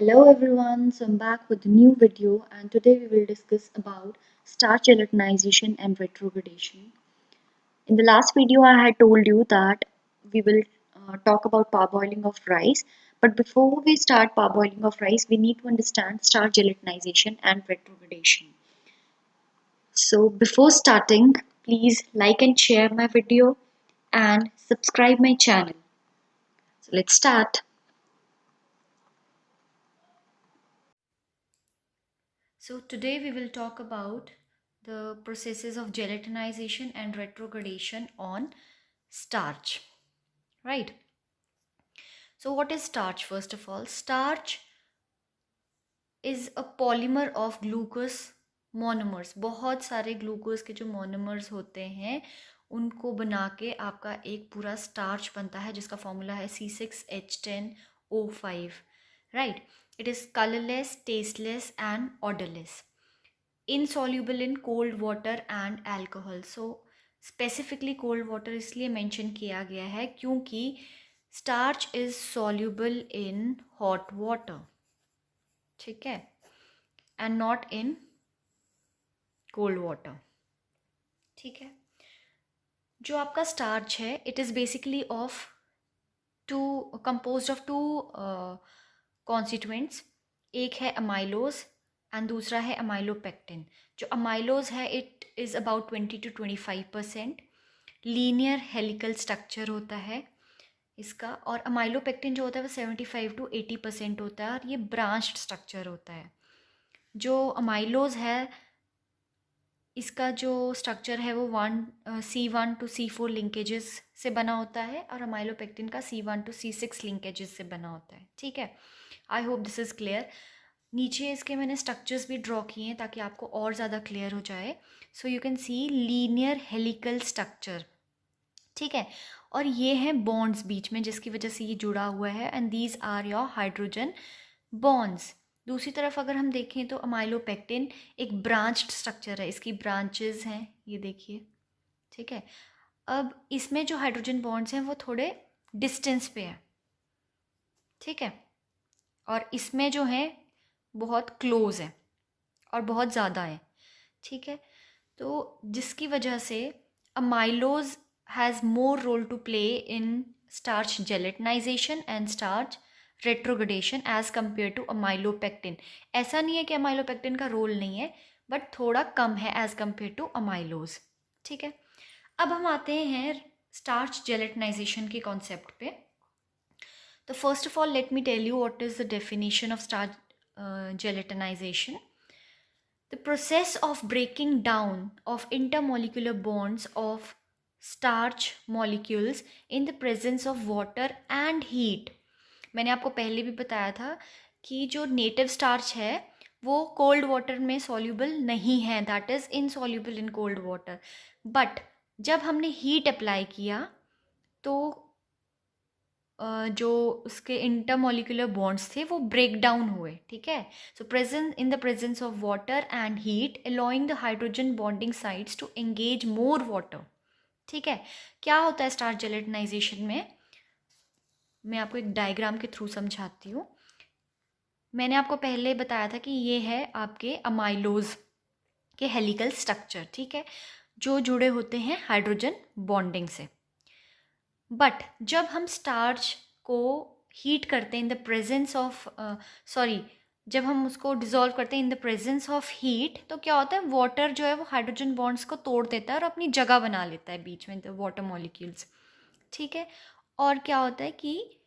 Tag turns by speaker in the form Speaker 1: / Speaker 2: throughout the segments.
Speaker 1: Hello everyone, so I'm back with a new video and today we will discuss about starch gelatinization and retrogradation. In the last video I had told you that we will talk about parboiling of rice, but before we start parboiling of rice we need to understand starch gelatinization and retrogradation. So before starting, please like and share my video and subscribe my channel. So let's start. So today we will talk about the processes of gelatinization and retrogradation on starch, right? So what is starch first of all? Starch is a polymer of glucose monomers. बहुत सारे glucose के जो monomers होते हैं उनको बना के आपका एक पूरा स्टार्च बनता है जिसका फॉर्मूला है C6H10O5, right? It is colorless, tasteless and odorless, insoluble in cold water and alcohol. So specifically cold water इसलिए मेंशन किया गया है क्योंकि starch is soluble in hot water, ठीक है, and not in cold water, ठीक है. जो आपका starch है it is basically of composed of two constituents. एक है amylose एंड दूसरा है अमाइलोपेक्टिन. जो अमाइलोज है it is about 20 to 25% linear helical structure होता है इसका, और अमाइलोपेक्टिन जो होता है वो 75 to 80% होता है और ये ब्रांच्ड स्ट्रक्चर होता है. जो अमाइलोज है इसका जो स्ट्रक्चर है वो C1 to C4 लिंकेजेस से बना होता है और अमाइलोपेक्टिन का C1 to C6 लिंकेजेस से बना होता है, ठीक है. I hope this is clear. नीचे इसके मैंने स्ट्रक्चर्स भी ड्रॉ किए हैं ताकि आपको और ज़्यादा क्लियर हो जाए. So you can see linear helical structure, ठीक है, और ये हैं बॉन्ड्स बीच में जिसकी वजह से ये जुड़ा हुआ है and these are your hydrogen bonds. दूसरी तरफ अगर हम देखें तो अमाइलोपेक्टिन एक ब्रांच्ड स्ट्रक्चर है, इसकी ब्रांचेस हैं, ये देखिए, ठीक है. अब इसमें जो हाइड्रोजन बॉन्ड्स हैं वो थोड़े डिस्टेंस पे है, ठीक है, और इसमें जो है बहुत क्लोज है और बहुत ज़्यादा है, ठीक है. तो जिसकी वजह से amylose has more role to play in starch gelatinization and starch retrogradation as compare to amylopectin. ऐसा नहीं है कि अमाइलोपेक्टिन का रोल नहीं है, बट थोड़ा कम है एज कम्पेयर टू अमाइलोज, ठीक है. अब हम आते हैं स्टार्च जेलेटिनाइजेशन के कॉन्सेप्ट पे. तो first of all let me tell you what is the definition of starch gelatinization. The process of breaking down of intermolecular bonds of starch molecules in the presence of water and heat. मैंने आपको पहले भी बताया था कि जो native starch है वो कोल्ड वाटर में सॉल्यूबल नहीं है, that is insoluble in cold water. But जब हमने हीट अप्लाई किया तो जो उसके इंटरमोलिकुलर बॉन्ड्स थे वो ब्रेक डाउन हुए, ठीक है. So present in the presence of water and heat allowing the hydrogen bonding sites to engage more water, ठीक है. क्या होता है स्टार्च जेलेटिनाइजेशन में, मैं आपको एक डायग्राम के थ्रू समझाती हूँ. मैंने आपको पहले बताया था कि ये है आपके अमाइलोज के हेलिकल स्ट्रक्चर, ठीक है, जो जुड़े होते हैं हाइड्रोजन बॉन्डिंग से. बट जब हम स्टार्च को हीट करते हैं इन द प्रेजेंस ऑफ जब हम उसको डिज़ोल्व करते हैं इन द प्रेजेंस ऑफ हीट, तो क्या होता है, वाटर जो है वो हाइड्रोजन बॉन्ड्स को तोड़ देता है और अपनी जगह बना लेता है बीच में द वाटर मॉलिक्यूल्स, ठीक है. और क्या होता है कि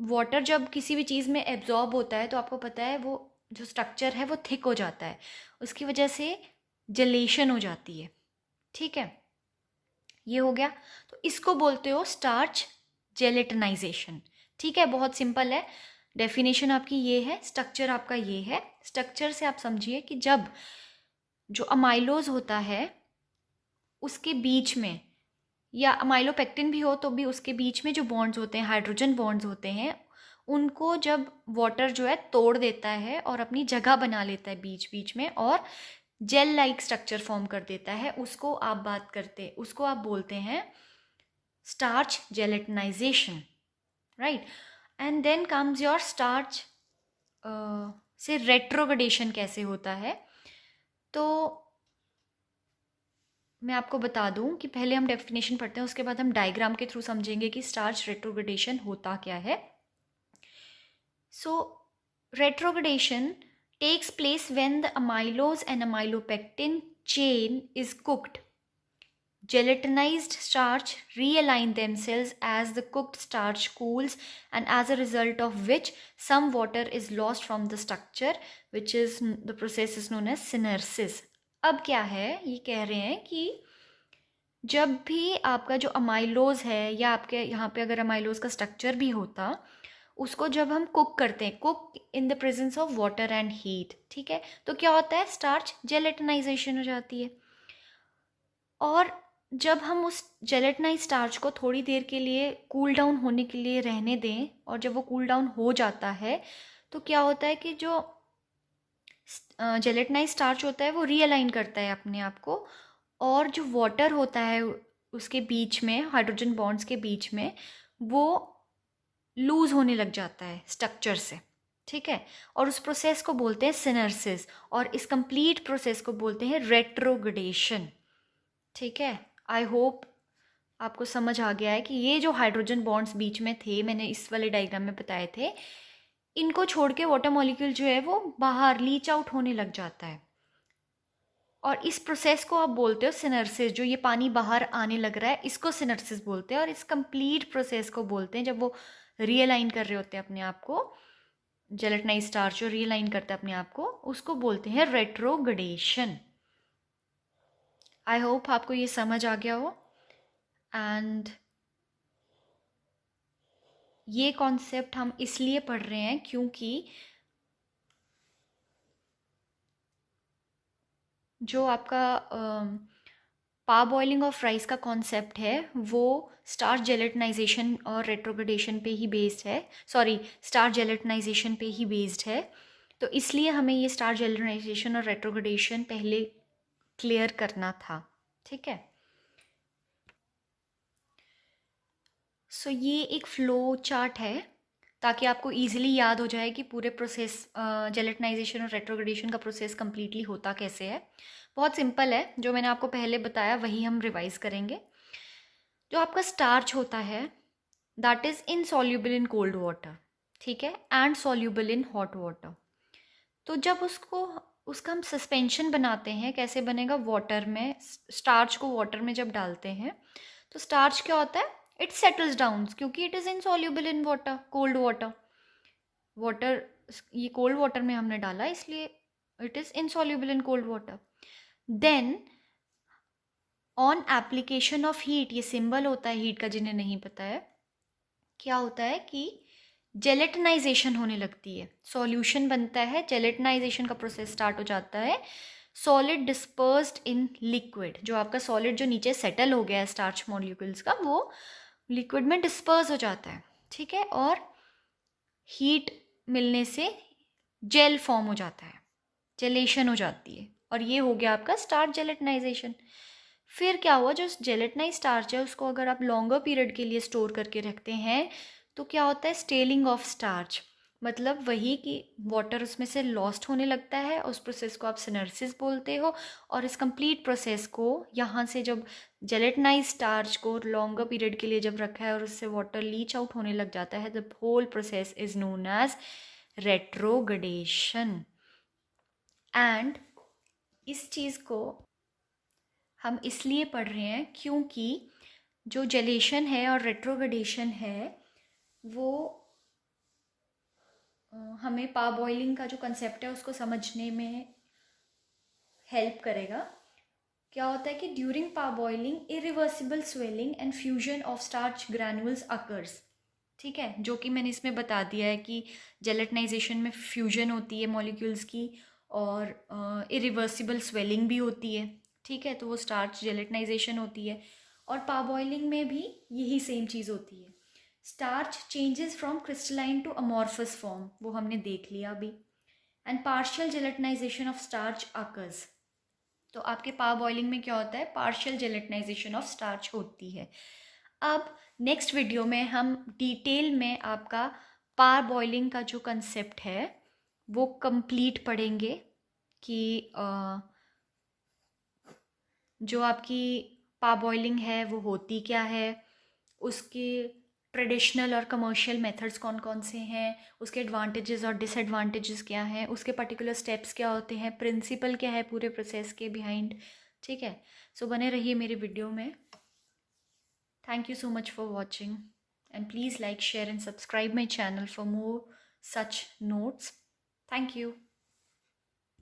Speaker 1: वाटर जब किसी भी चीज़ में एब्जॉर्ब होता है तो आपको पता है वो जो स्ट्रक्चर है वो थिक हो जाता है, उसकी वजह से जलेशन हो जाती है, ठीक है. ये हो गया. तो इसको बोलते हो स्टार्च जेलेटिनाइजेशन, ठीक है. बहुत सिंपल है, डेफिनेशन आपकी ये है, स्ट्रक्चर आपका ये है. स्ट्रक्चर से आप समझिए कि जब जो अमाइलोज होता है उसके बीच में, या अमाइलोपेक्टिन भी हो तो भी उसके बीच में जो बॉन्ड्स होते हैं, हाइड्रोजन बॉन्ड्स होते हैं, उनको जब वाटर जो है तोड़ देता है और अपनी जगह बना लेता है बीच बीच में और जेल लाइक स्ट्रक्चर फॉर्म कर देता है, उसको आप बोलते हैं starch gelatinization, right. And then comes your starch से रेट्रोग्रेडेशन कैसे होता है। तो मैं आपको बता दूं कि पहले हम डेफिनेशन पढ़ते हैं, उसके बाद हम डायग्राम के थ्रू समझेंगे कि स्टार्च रेट्रोग्रेडेशन होता क्या है। सो रेट्रोग्रेडेशन takes place when the amylose and amylopectin chain is cooked. Gelatinized starch realign themselves as the cooked starch cools, and as a result of which some water is lost from the structure, which is the process is known as synersis. अब क्या है, ये कह रहे हैं कि जब भी आपका जो अमाइलोज है, या आपके यहाँ पे अगर अमाइलोज का स्ट्रक्चर भी होता, उसको जब हम कुक करते हैं, cook in the presence of water and heat, ठीक है, तो क्या होता है, स्टार्च जेलेटिनाइजेशन हो जाती है। और जब हम उस जेलेटिनाइज स्टार्च को थोड़ी देर के लिए कूल डाउन होने के लिए रहने दें, और जब वो कूल डाउन हो जाता है, तो क्या होता है कि जो जेलेटिनाइज स्टार्च होता है वो रीअलाइन करता है अपने आप को, और जो वाटर होता है उसके बीच में, हाइड्रोजन बॉन्ड्स के बीच में, वो लूज होने लग जाता है स्ट्रक्चर से, ठीक है। और उस प्रोसेस को बोलते हैं सिनर्सिस, और इस कंप्लीट प्रोसेस को बोलते हैं रेट्रोग्रेडेशन, ठीक है। आई होप आपको समझ आ गया है कि ये जो हाइड्रोजन बॉन्ड्स बीच में थे, मैंने इस वाले डायग्राम में बताए थे, इनको छोड़ के वाटर मॉलिक्यूल जो है वो बाहर लीच आउट होने लग जाता है, और इस प्रोसेस को आप बोलते हो सिनर्सिस। जो ये पानी बाहर आने लग रहा है, इसको सिनर्सिस बोलते हैं, और इस कंप्लीट प्रोसेस को बोलते हैं, जब वो रियलाइन कर रहे होते हैं अपने आप को, जेलेटिनाइज स्टार्च जो रियलाइन करता है अपने आप को, उसको बोलते हैं रेट्रोग्रेडेशन। आई होप आपको ये समझ आ गया हो। एंड ये कॉन्सेप्ट हम इसलिए पढ़ रहे हैं क्योंकि जो आपका पा बॉइलिंग ऑफ राइस का कॉन्सेप्ट है, वो स्टार्च जेलेटिनाइजेशन और रेट्रोग्रेडेशन पे ही बेस्ड है, सॉरी, स्टार्च जेलेटिनाइजेशन पे ही बेस्ड है। तो इसलिए हमें ये स्टार्च जेलेटिनाइजेशन और रेट्रोग्रेडेशन पहले क्लियर करना था, ठीक है। सो ये एक फ्लो चार्ट है, ताकि आपको ईजिली याद हो जाए कि पूरे प्रोसेस, जेलेटिनाइजेशन और रेट्रोग्रेडेशन का प्रोसेस कम्प्लीटली होता कैसे है। बहुत सिंपल है, जो मैंने आपको पहले बताया वही हम रिवाइज करेंगे। जो आपका स्टार्च होता है, that is insoluble in cold water, ठीक है, and soluble in hot water. तो जब उसका हम सस्पेंशन बनाते हैं, कैसे बनेगा, वाटर में, स्टार्च को वाटर में जब डालते हैं, तो स्टार्च क्या होता है, इट सेटल्स डाउन, क्योंकि it is insoluble in water, cold water, ये कोल्ड वाटर में हमने डाला, इसलिए it is insoluble in cold water. Then on application of heat, ये सिंबल होता है हीट का, जिन्हें नहीं पता है, क्या होता है कि जेलेटिनाइजेशन होने लगती है, सॉल्यूशन बनता है, जेलेटिनाइजेशन का प्रोसेस स्टार्ट हो जाता है, सॉलिड डिस्पर्स्ड इन लिक्विड, जो आपका सॉलिड जो नीचे सेटल हो गया है स्टार्च मॉलिक्यूल्स का, वो लिक्विड में डिस्पर्स हो जाता है, ठीक है, और हीट मिलने से जेल फॉर्म हो जाता है, जेलेशन हो जाती है, और ये हो गया आपका स्टार्च जेलेटिनाइजेशन। फिर क्या हुआ, जो जेलेटिनाइज स्टार्च है उसको अगर आप लॉन्गर पीरियड के लिए स्टोर करके रखते हैं, तो क्या होता है, स्टेलिंग ऑफ स्टार्च, मतलब वही कि वाटर उसमें से लॉस्ट होने लगता है, उस प्रोसेस को आप सिनर्सिस बोलते हो। और इस कंप्लीट प्रोसेस को यहाँ से जब जेलेटिनाइज स्टार्च को लॉन्गर पीरियड के लिए जब रखा है और उससे वाटर लीच आउट होने लग जाता है, the whole process is known as retrogradation. And इस चीज़ को हम इसलिए पढ़ रहे हैं क्योंकि जो जेलेशन है और रेट्रोग्रेडेशन है, वो हमें पा बॉइलिंग का जो कंसेप्ट है उसको समझने में हेल्प करेगा। क्या होता है कि ड्यूरिंग पा boiling irreversible swelling and fusion of starch ग्रैन्युल्स occurs, ठीक है, जो कि मैंने इसमें बता दिया है कि जेलेटिनाइजेशन में फ्यूजन होती है मॉलिक्यूल्स की, और इरिवर्सिबल स्वेलिंग भी होती है, ठीक है, तो वो स्टार्च जेलेटिनाइजेशन होती है। और पा बॉइलिंग में भी यही सेम चीज़ होती है। Starch changes from crystalline to amorphous form, वो हमने देख लिया अभी। And partial gelatinization of starch occurs, तो आपके पा बॉइलिंग में क्या होता है, पार्शियल जेलेटिनाइजेशन ऑफ स्टार्च होती है। अब नेक्स्ट वीडियो में हम डिटेल में आपका पा बॉइलिंग का जो कंसेप्ट है वो कंप्लीट पढ़ेंगे कि जो आपकी पारबॉइलिंग है वो होती क्या है, उसके ट्रेडिशनल और कमर्शियल मेथड्स कौन कौन से हैं, उसके एडवांटेजेस और डिसएडवांटेजेस क्या हैं, उसके पर्टिकुलर स्टेप्स क्या होते हैं, प्रिंसिपल क्या है पूरे प्रोसेस के बिहाइंड। ठीक है, सो बने रहिए मेरी वीडियो में। Thank you so much for watching and please like share and subscribe my channel for more such notes. Thank you.